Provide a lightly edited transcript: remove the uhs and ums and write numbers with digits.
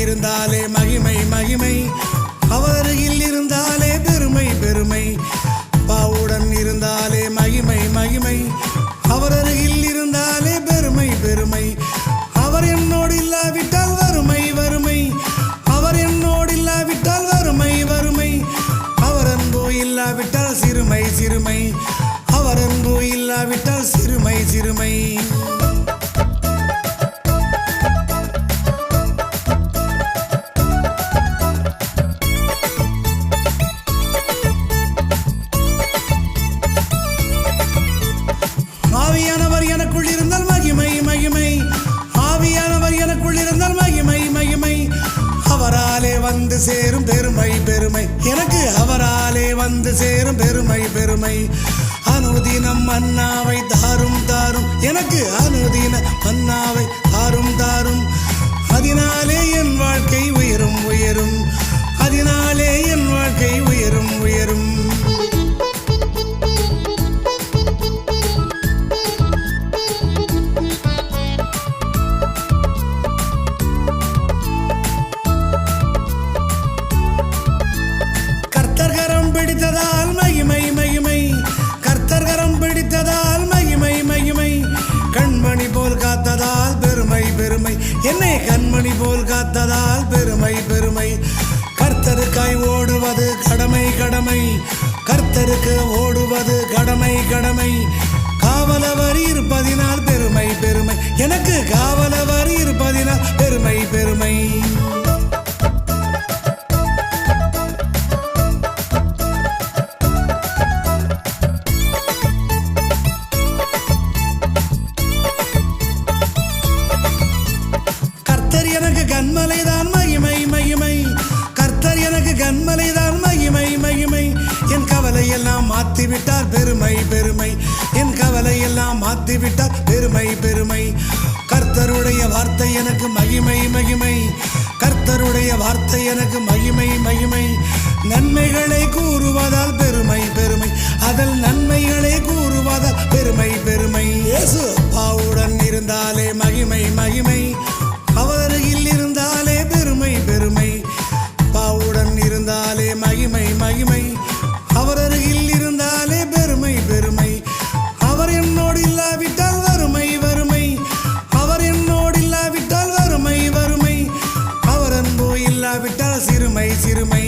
இருந்தாலே மகிமை மகிமை, அவருகில் இருந்தாலே பெருமை பெருமை. அப்பாவுடன் இருந்தாலே மகிமை மகிமை, அவருகில் இருந்தாலே பெருமை பெருமை. அவர் என்னோடு இல்லாவிட்டால் வறுமை வறுமை, அவர் என்னோடு இல்லாவிட்டால் வறுமை வறுமை. அவர் அன்பு இல்லாவிட்டால் சிறுமை சிறுமை, அவர் அன்பு இல்லாவிட்டால் சிறுமை சிறுமை. ஆவியானவர் எனக்குள் இருந்தால் மகிமை மகிமை, ஆவியானவர் எனக்குள் இருந்தால் மகிமை மகிமை. அவராலே வந்து சேரும் பெருமை பெருமை, எனக்கு அவராலே வந்து சேரும் பெருமை பெருமை. அனுதினம் மன்னாவை தாரும் தாரும், எனக்கு அனுதின மன்னாவை தாரும் தாரும். அதனாலே என் வாழ்க்கை உயரும் உயரும், அதனாலே என் வாழ்க்கை உயரும் உயரும். பிடித்ததால் மகிமை மகிமை, கர்த்தர் கரம் பிடித்ததால் மகிமை மகிமை. கண்மணி போல் காத்ததால் பெருமை பெருமை, என்னை கண்மணி போல் காத்ததால் பெருமை பெருமை. கர்த்தருக்காய் ஓடுவது கடமை கடமை, கர்த்தருக்கு ஓடுவது கடமை கடமை. காவலவர் இருப்பதினால் பெருமை பெருமை, எனக்கு காவலவர் இருப்பதினால் பெருமை பெருமை. எனக்கு கண்மலைதான் மகிமை மகிமை, கர்த்தர் எனக்கு கண்மலைதான் மகிமை மகிமை. என் கவலை எல்லாம் மாற்றிவிட்டார் பெருமை பெருமை, என் கவலை எல்லாம் மாற்றிவிட்டார் பெருமை பெருமை. கர்த்தருடைய வார்த்தை எனக்கு மகிமை மகிமை, கர்த்தருடைய வார்த்தை எனக்கு மகிமை மகிமை. நன்மைகளை கூறுவதால் பெருமை பெருமை, அதில் நன்மைகளை கூறுவதால் பெருமை பெருமை. இயேசு அப்பாவுடன் இருந்தாலே மகிமை மகிமை, அவருகில் இருந்தாலே பெருமை பெருமை. அப்பாவுடன் இருந்தாலே மகிமை மகிமை, அவருகில் இருந்தாலே பெருமை பெருமை. அவர் என்னோடு இல்லாவிட்டால் வறுமை வறுமை, அவர் என்னோடு இல்லாவிட்டால் வறுமை வறுமை. அவர் அன்பு இல்லாவிட்டால் சிறுமை சிறுமை,